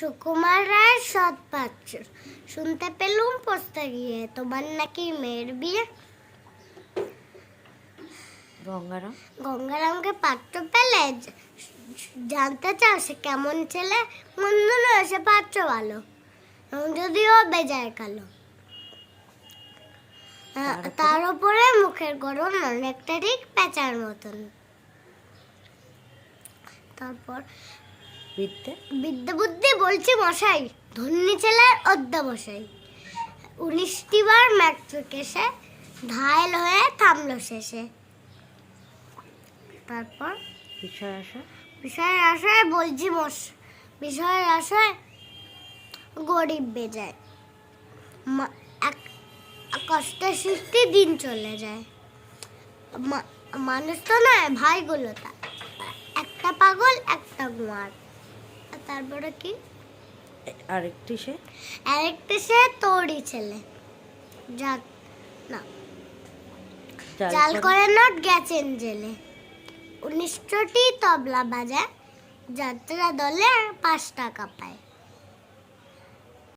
সুকুমার রায়ের সৎ পাত্র। শুনতে পেলুম পোস্তে গিয়ে তোমার নাকি মেয়ের বিয়ে। গঙ্গারামকে পাত্র পেলে জানতে চাও সে কেমন ছেলে? মন্দ নয়, সে পাত্র ভালো, যদিও বেজায় কালো। তার উপরে মুখের গড়ন অনেকটা ঠিক পেঁচার মতন। তারপর বিদ্যে বুদ্ধি বলছি মশাই, ধন্যী ছেলের অধ্যবসায়ী। 19টি বার ম্যাট্রিক এসে ঘায়েল হয়ে থামলো শেষে। তারপর বিষয়ের আশায় বলছি বিষয়ের আশায় গরিব বেজায়, কষ্টে সৃষ্টি দিন চলে যায়। মানুষ তো নয় ভাইগুলো, একটা পাগল একটা গুয়ার। তারপরে কি আরেকটি সে তোরই ছেলে, জাল করে নোট গেছেন জেলে। 19টি তবলা বাজায়, যাত্রা দলে 5 টাকা পায়।